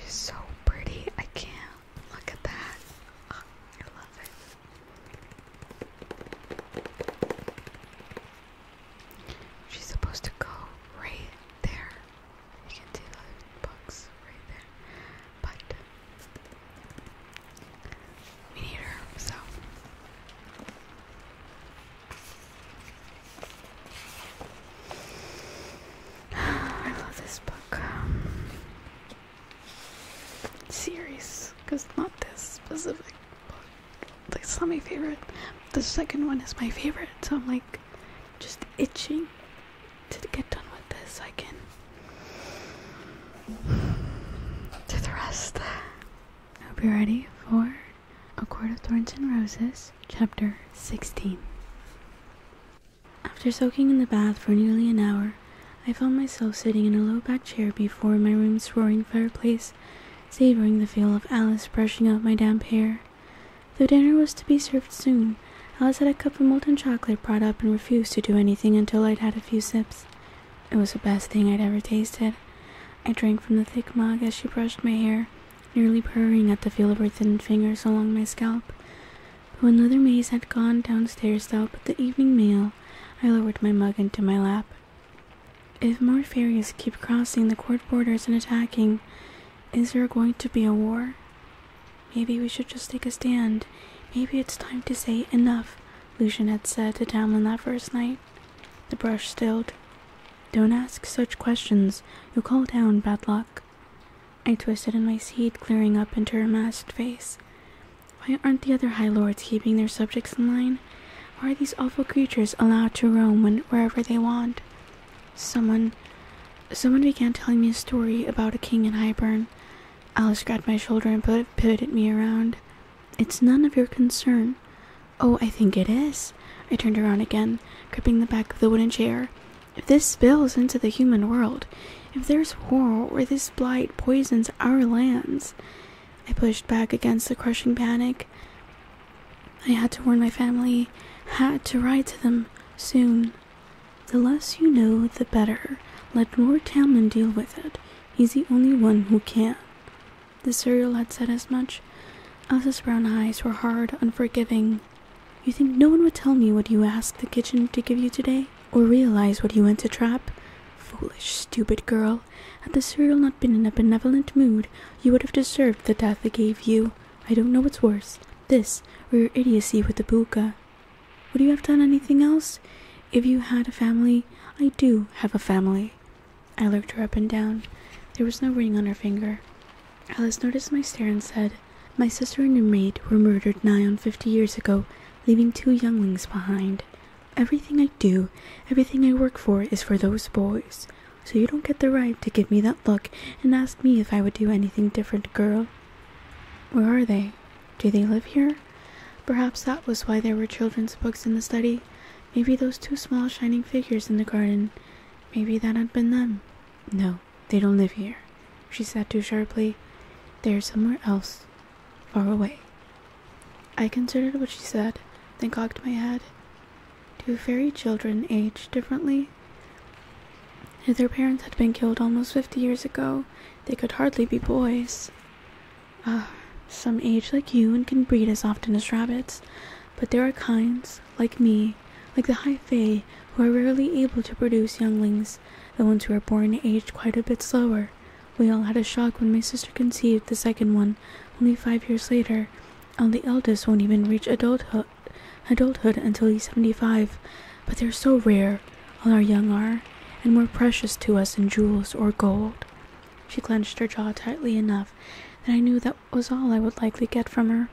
She's so pretty. I can't. Look at that. Oh, I love it. She's supposed to go right there. You can see the books right there. But we need her, so. I love this book. Series, because not this specific book. Like, it's not my favorite. The second one is my favorite, so I'm like just itching to get done with this so I can do the rest. I hope you're ready for A Court of Thorns and Roses, chapter 16. After soaking in the bath for nearly an hour, I found myself sitting in a low-backed chair before my room's roaring fireplace, savoring the feel of Alice brushing out my damp hair. Though dinner was to be served soon, Alice had a cup of molten chocolate brought up and refused to do anything until I'd had a few sips. It was the best thing I'd ever tasted. I drank from the thick mug as she brushed my hair, nearly purring at the feel of her thin fingers along my scalp. But when Mother Maze had gone downstairs to help with the evening meal, I lowered my mug into my lap. If more fairies keep crossing the court borders and attacking, is there going to be a war? Maybe we should just take a stand. Maybe it's time to say enough, Lucian had said to Tamlin that first night. The brush stilled. Don't ask such questions. You'll call down bad luck. I twisted in my seat, clearing up into her masked face. Why aren't the other High Lords keeping their subjects in line? Why are these awful creatures allowed to roam wherever they want? Someone began telling me a story about a king in Highburn. Alice grabbed my shoulder and pivoted me around. It's none of your concern. Oh, I think it is. I turned around again, gripping the back of the wooden chair. If this spills into the human world, if there's war or this blight poisons our lands. I pushed back against the crushing panic. I had to warn my family, had to write to them soon. The less you know, the better. Let Lord Tamlin deal with it. He's the only one who can. The cereal had said as much. Alice's brown eyes were hard, unforgiving. You think no one would tell me what you asked the kitchen to give you today? Or realize what you went to trap? Foolish, stupid girl. Had the cereal not been in a benevolent mood, you would have deserved the death it gave you. I don't know what's worse, this or your idiocy with the buka. Would you have done anything else? If you had a family, I do have a family. I looked her up and down. There was no ring on her finger. Alice noticed my stare and said, My sister and her maid were murdered nigh on 50 years ago, leaving 2 younglings behind. Everything I do, everything I work for is for those boys. So you don't get the right to give me that look and ask me if I would do anything different, girl. Where are they? Do they live here? Perhaps that was why there were children's books in the study. Maybe those 2 small shining figures in the garden. Maybe that had been them. No, they don't live here, she said too sharply. They're somewhere else, far away. I considered what she said, then cocked my head. Do fairy children age differently? If their parents had been killed almost 50 years ago, they could hardly be boys. Some age like you and can breed as often as rabbits, but there are kinds, like me, like the High Fae, who are rarely able to produce younglings. The ones who are born aged quite a bit slower. We all had a shock when my sister conceived the second one, only 5 years later, and the eldest won't even reach adulthood until he's 75, but they're so rare, all our young are, and more precious to us than jewels or gold. She clenched her jaw tightly enough that I knew that was all I would likely get from her.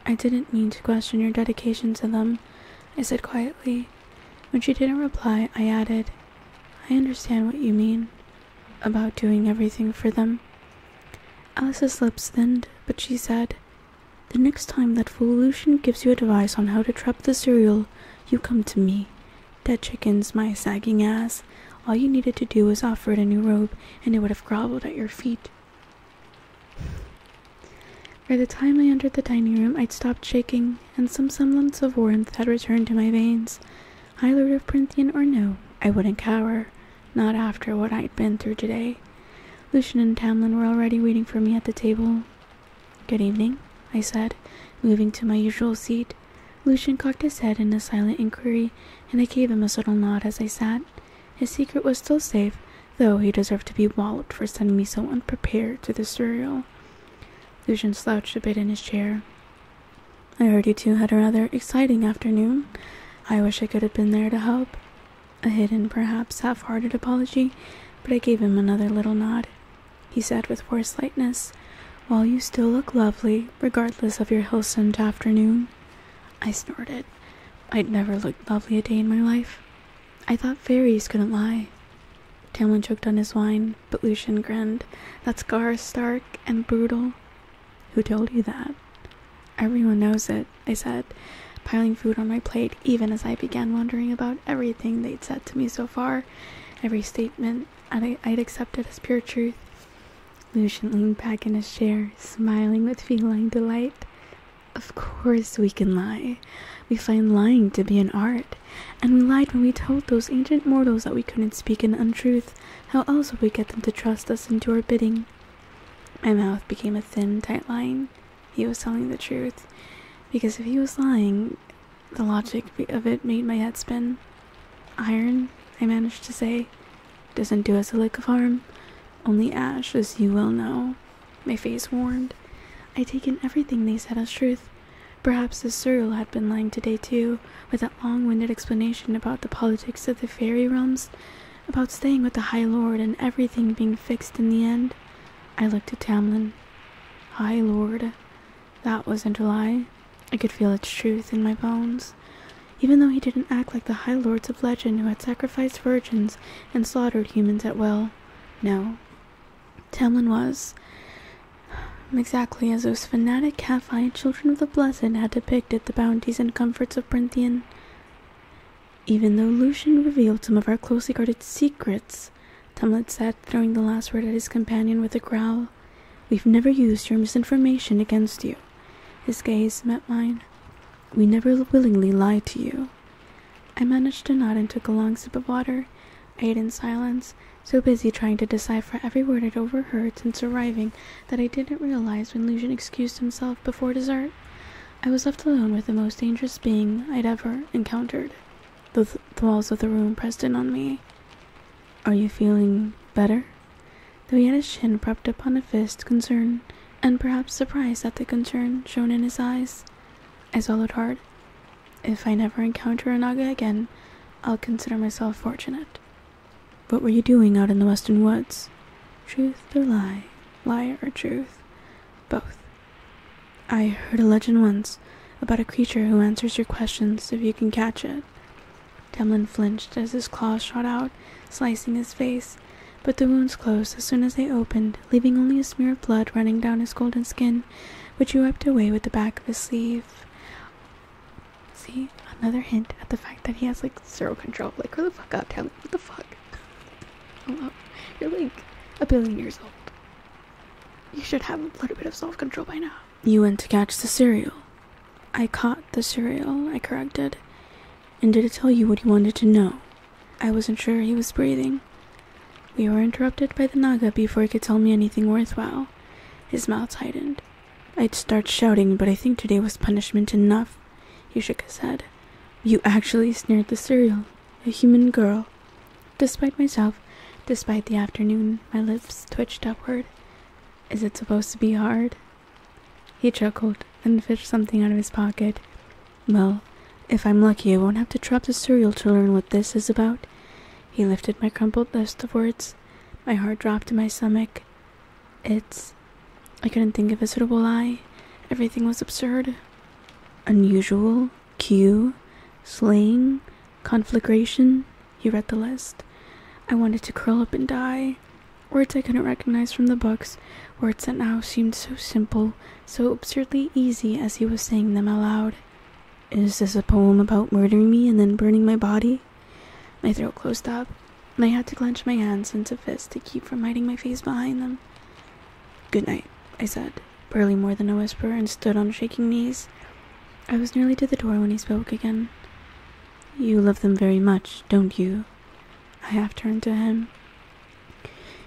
I didn't mean to question your dedication to them, I said quietly. When she didn't reply, I added, I understand what you mean, about doing everything for them. Alice's lips thinned, but she said, The next time that fool Lucian gives you advice on how to trap the cereal, you come to me. Dead chickens, my sagging ass. All you needed to do was offer it a new robe, and it would have groveled at your feet. By the time I entered the dining room, I'd stopped shaking, and some semblance of warmth had returned to my veins. High Lord of Prynthian or no, I wouldn't cower. Not after what I'd been through today. Lucian and Tamlin were already waiting for me at the table. "Good evening," I said, moving to my usual seat. Lucian cocked his head in a silent inquiry, and I gave him a subtle nod as I sat. His secret was still safe, though he deserved to be walloped for sending me so unprepared to the cereal. Lucian slouched a bit in his chair. "I heard you two had a rather exciting afternoon. I wish I could have been there to help." A hidden, perhaps half-hearted apology, but I gave him another little nod. He said with forced lightness, "Well, you still look lovely, regardless of your hill-sent afternoon." I snorted. I'd never looked lovely a day in my life. I thought fairies couldn't lie. Tamlin choked on his wine, but Lucian grinned. "That scar is stark and brutal." "Who told you that?" "Everyone knows it," I said, piling food on my plate even as I began wondering about everything they'd said to me so far, every statement I'd accepted as pure truth. Lucian leaned back in his chair, smiling with feline delight. "Of course we can lie. We find lying to be an art, and we lied when we told those ancient mortals that we couldn't speak an untruth. How else would we get them to trust us and do our bidding?" My mouth became a thin, tight line. He was telling the truth, because if he was lying, the logic of it made my head spin. "Iron," I managed to say, "doesn't do us a lick of harm. Only ash, as you well know." My face warmed. I'd taken everything they said as truth. Perhaps the cereal had been lying today too, with that long-winded explanation about the politics of the fairy realms, about staying with the High Lord and everything being fixed in the end. I looked at Tamlin. High Lord. That wasn't a lie. I could feel its truth in my bones. Even though he didn't act like the High Lords of legend who had sacrificed virgins and slaughtered humans at will. No. Tamlin was exactly as those fanatic cat-eyed children of the Blessed had depicted the bounties and comforts of Brinthian. "Even though Lucian revealed some of our closely guarded secrets," Tamlin said, throwing the last word at his companion with a growl, "we've never used your misinformation against you." His gaze met mine. "We never willingly lied to you." I managed to nod and took a long sip of water. I ate in silence, so busy trying to decipher every word I'd overheard since arriving that I didn't realize when Lucian excused himself before dessert. I was left alone with the most dangerous being I'd ever encountered. The walls of the room pressed in on me. "Are you feeling better?" Though he had his chin propped up on a fist, concern, and perhaps surprise at the concern shown in his eyes. I swallowed hard. If I never encounter a Naga again, I'll consider myself fortunate. "What were you doing out in the western woods?" "Truth or lie? Lie or truth?" "Both." "I heard a legend once about a creature who answers your questions if you can catch it." Tamlin flinched as his claws shot out, slicing his face, but the wounds closed as soon as they opened, leaving only a smear of blood running down his golden skin, which he wiped away with the back of his sleeve. See, another hint at the fact that he has, zero control. Grow the fuck up, Tamlin. What the fuck? Hello? You're, a billion years old. You should have a little bit of self-control by now. "You went to catch the cereal." "I caught the cereal," I corrected. "And did it tell you what you wanted to know?" I wasn't sure he was breathing. We were interrupted by the Naga before he could tell me anything worthwhile. His mouth tightened. I'd start shouting, but I think today was punishment enough. He shook his head. "You actually snared the cereal. A human girl." Despite myself, despite the afternoon, my lips twitched upward. "Is it supposed to be hard?" He chuckled and fished something out of his pocket. "Well, if I'm lucky, I won't have to drop the cereal to learn what this is about." He lifted my crumpled list of words. My heart dropped in my stomach. I couldn't think of a suitable lie. Everything was absurd. "Unusual, Q, slaying, conflagration." He read the list. I wanted to curl up and die. Words I couldn't recognize from the books, words that now seemed so simple, so absurdly easy as he was saying them aloud. "Is this a poem about murdering me and then burning my body?" My throat closed up, and I had to clench my hands into fists to keep from hiding my face behind them. "Good night," I said, barely more than a whisper, and stood on shaking knees. I was nearly to the door when he spoke again. "You love them very much, don't you?" I half turned to him.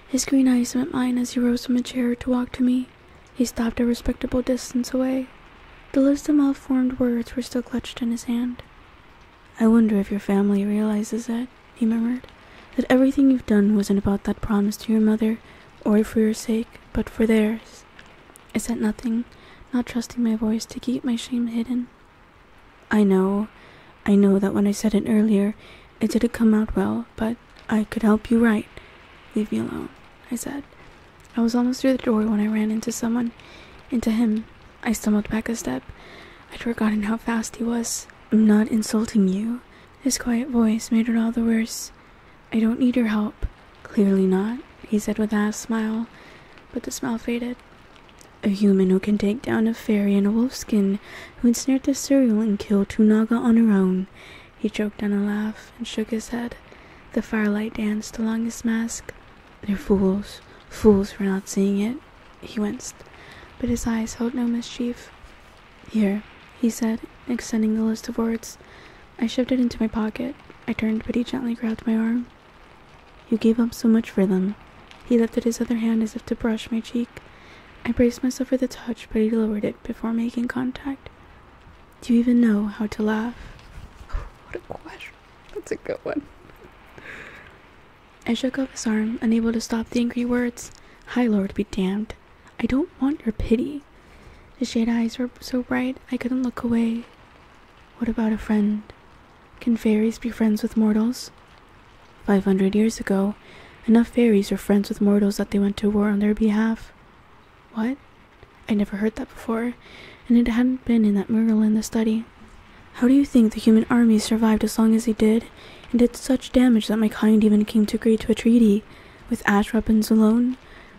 His green eyes met mine as he rose from a chair to walk to me. He stopped a respectable distance away. The list of malformed words were still clutched in his hand. "I wonder if your family realizes it," he murmured, "that everything you've done wasn't about that promise to your mother, or for your sake, but for theirs." I said nothing, not trusting my voice to keep my shame hidden. I know that when I said it earlier, it didn't come out well, but I could help you right. Leave me alone, I said. I was almost through the door when I ran into him. I stumbled back a step. I'd forgotten how fast he was. "I'm not insulting you." His quiet voice made it all the worse. "I don't need your help." "Clearly not," he said with a half smile, but the smile faded. "A human who can take down a fairy in a wolf skin, who ensnared the cereal and killed 2 naga on her own." He choked on a laugh and shook his head. The firelight danced along his mask. "They're fools for not seeing it." He winced, but his eyes held no mischief. "Here," he said, extending the list of words. I shoved it into my pocket. I turned, but he gently grabbed my arm. "You gave up so much for them." He lifted his other hand as if to brush my cheek. I braced myself for the touch, but he lowered it before making contact. "Do you even know how to laugh?" What a question. That's a good one. I shook off his arm, unable to stop the angry words. "High Lord be damned. I don't want your pity." His shade eyes were so bright I couldn't look away. "What about a friend? Can fairies be friends with mortals?" 500 years ago, enough fairies were friends with mortals that they went to war on their behalf. What? I never heard that before, and it hadn't been in that mural in the study. "How do you think the human army survived as long as they did, and did such damage that my kind even came to agree to a treaty, with ash weapons alone?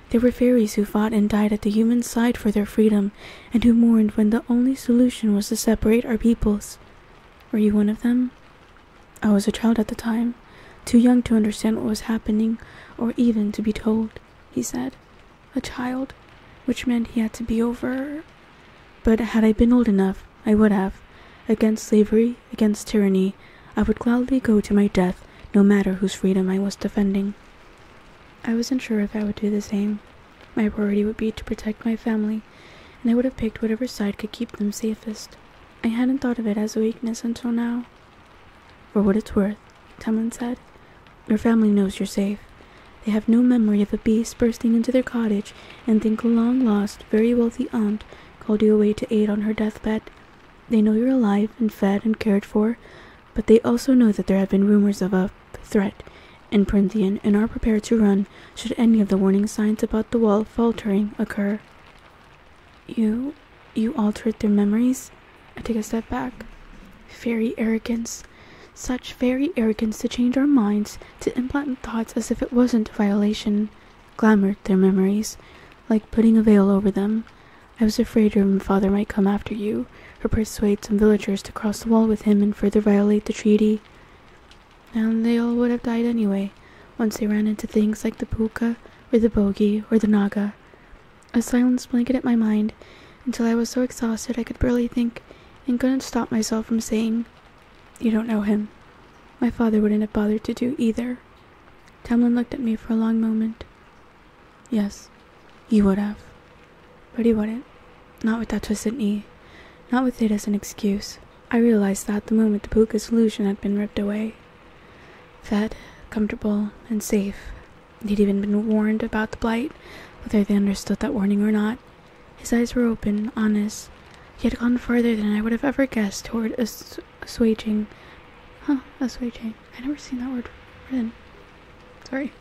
There were fairies who fought and died at the human side for their freedom, and who mourned when the only solution was to separate our peoples. Were you one of them?" "I was a child at the time, too young to understand what was happening, or even to be told," he said. "A child," which meant he had to be over. But had I been old enough, I would have. Against slavery, against tyranny, I would gladly go to my death, no matter whose freedom I was defending. I wasn't sure if I would do the same. My priority would be to protect my family, and I would have picked whatever side could keep them safest. I hadn't thought of it as a weakness until now. "For what it's worth," Tamlin said, "your family knows you're safe. They have no memory of a beast bursting into their cottage and think a long-lost, very wealthy aunt called you away to aid on her deathbed. They know you're alive and fed and cared for, but they also know that there have been rumors of a threat in Prynthian and are prepared to run should any of the warning signs about the wall faltering occur." You altered their memories?" I took a step back. "Fairy arrogance. Such fairy arrogance to change our minds, to implant thoughts as if it wasn't a violation. Glamored their memories, like putting a veil over them. I was afraid your father might come after you, or persuade some villagers to cross the wall with him and further violate the treaty. And they all would have died anyway, once they ran into things like the puka, or the bogey, or the naga." A silence blanketed my mind, until I was so exhausted I could barely think, and couldn't stop myself from saying, "You don't know him. My father wouldn't have bothered to do either." Tamlin looked at me for a long moment. "Yes, he would have. But he wouldn't. Not with that twisted knee. Not with it as an excuse. I realized that the moment the puka's illusion had been ripped away. Fed, comfortable, and safe. They'd even been warned about the blight, whether they understood that warning or not. His eyes were open, honest. He had gone farther than I would have ever guessed toward assuaging. Assuaging. I never seen that word written. Sorry.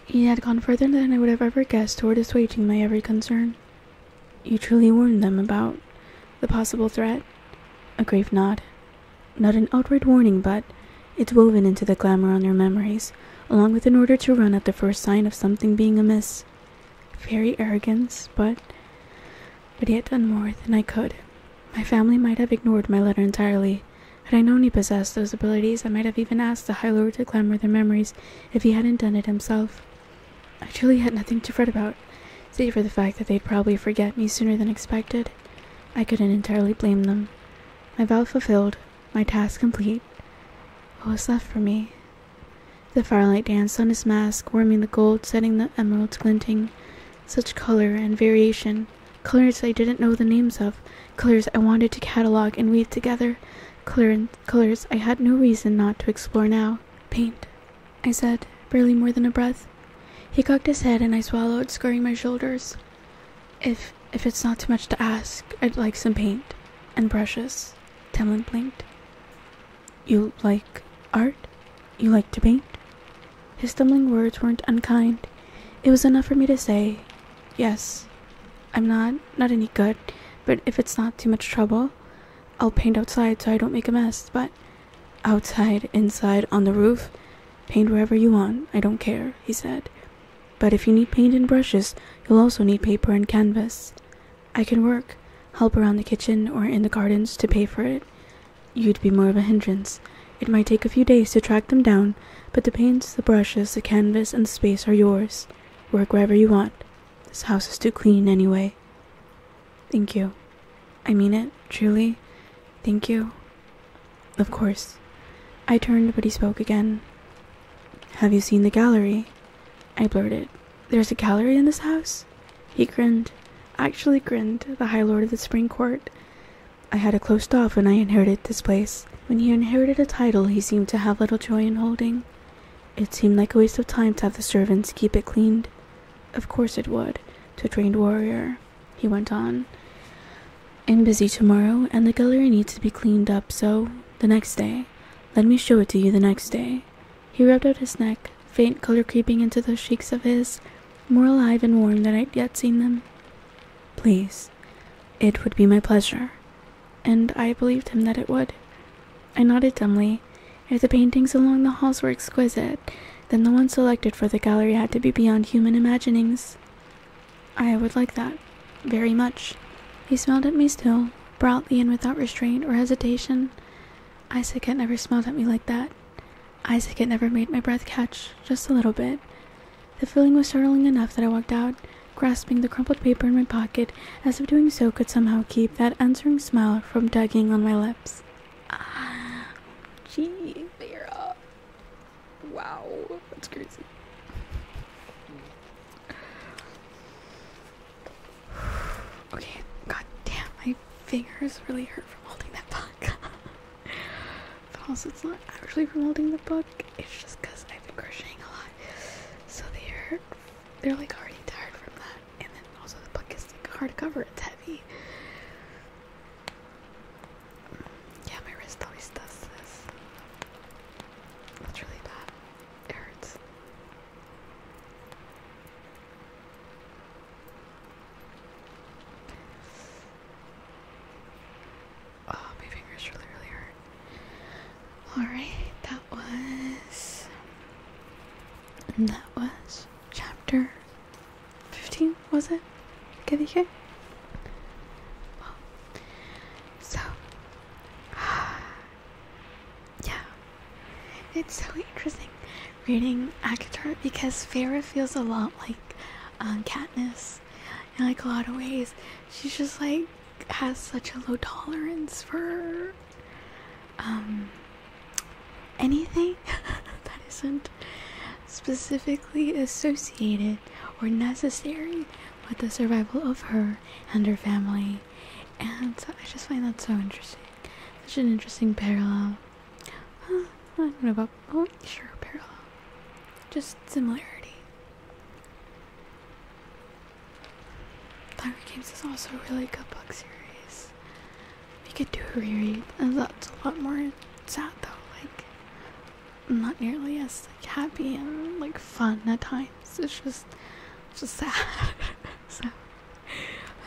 He had gone further than I would have ever guessed toward assuaging my every concern. "You truly warned them about the possible threat?" A grave nod. "Not an outright warning, but it's woven into the glamour on their memories, along with an order to run at the first sign of something being amiss. Fairy arrogance, but he had done more than I could. My family might have ignored my letter entirely. Had I known he possessed those abilities, I might have even asked the High Lord to glamour their memories if he hadn't done it himself. I truly had nothing to fret about, save for the fact that they'd probably forget me sooner than expected. I couldn't entirely blame them. My vow fulfilled, my task complete. What was left for me? The firelight danced on his mask, warming the gold, setting the emeralds glinting. Such color and variation. Colors I didn't know the names of. Colors I wanted to catalog and weave together. Colors I had no reason not to explore now. Paint, I said, barely more than a breath. He cocked his head and I swallowed, squaring my shoulders. If it's not too much to ask, I'd like some paint. And brushes. Tamlin blinked. You like art? You like to paint? His stumbling words weren't unkind. It was enough for me to say, yes. I'm not any good, but if it's not too much trouble, I'll paint outside so I don't make a mess, but outside, inside, on the roof, paint wherever you want, I don't care, he said. But if you need paint and brushes, you'll also need paper and canvas. I can work, help around the kitchen or in the gardens to pay for it. You'd be more of a hindrance. It might take a few days to track them down, but the paints, the brushes, the canvas, and the space are yours. Work wherever you want. This house is too clean anyway. Thank you. I mean it, truly. Thank you. Of course. I turned, but he spoke again. Have you seen the gallery? I blurted. There's a gallery in this house? He grinned. Actually grinned, the High Lord of the Spring Court. I had it closed off when I inherited this place. When he inherited a title he seemed to have little joy in holding. It seemed like a waste of time to have the servants keep it cleaned. Of course it would, to a trained warrior, he went on. I'm busy tomorrow, and the gallery needs to be cleaned up, so the next day. Let me show it to you the next day. He rubbed out his neck, faint color creeping into those cheeks of his, more alive and warm than I'd yet seen them. Please, it would be my pleasure. And I believed him that it would. I nodded dumbly. If the paintings along the halls were exquisite, then the one selected for the gallery had to be beyond human imaginings. I would like that, very much. He smiled at me still, proudly and without restraint or hesitation. Isaac had never smiled at me like that. Isaac had never made my breath catch, just a little bit. The feeling was startling enough that I walked out, grasping the crumpled paper in my pocket, as if doing so could somehow keep that answering smile from tugging on my lips. Gee, Vera. Wow, that's crazy. Okay, god damn, my fingers really hurt from holding that book. But also, it's not actually from holding the book, it's just because I've been crocheting a lot. So they're like already tired from that. And then also the book is like hardcover, it's heavy. Yeah, my wrist always does this. That's really bad. It hurts. Oh, my fingers really hurt. Alright, that was chapter 15, was it? Okay. Well, so, yeah, it's so interesting reading ACOTAR because Farah feels a lot like Katniss in like a lot of ways. She's just like has such a low tolerance for anything that isn't specifically associated or necessary with the survival of her and her family. And I just find that so interesting. Such an interesting parallel. I don't know about, parallel. Just similarity. Hunger Games is also a really good book series. We could do a reread, and that's a lot more sad though. Like, not nearly as like happy and like fun at times. It's just sad. So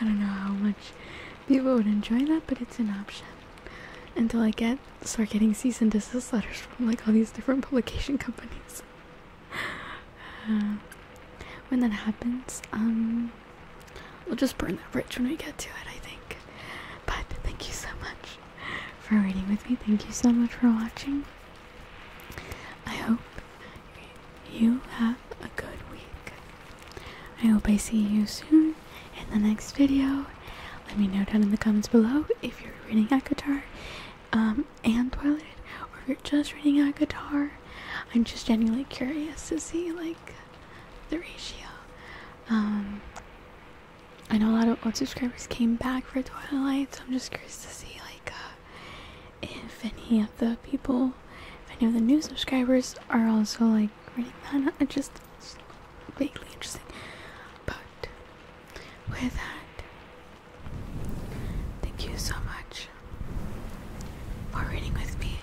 I don't know how much people would enjoy that, but it's an option until I start getting cease and desist letters from like all these different publication companies. When that happens, we'll just burn that bridge when we get to it, I think. But thank you so much for reading with me. Thank you so much for watching. I hope you have a good week. I hope I see you soon in the next video. Let me know down in the comments below if you're reading ACOTAR and Twilight, or if you're just reading ACOTAR. I'm just genuinely curious to see like the ratio. I know a lot of old subscribers came back for Twilight, so I'm just curious to see like if any of the people, if any of the new subscribers are also like reading that. It's just vaguely interesting. But with that, thank you so much for reading with me.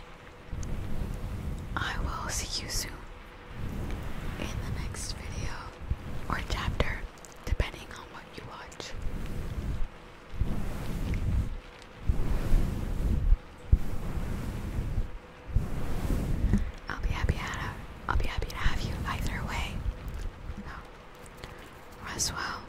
I will see you soon in the next video or chapter, depending on what you watch. I'll be happy to have you either way. Rest well.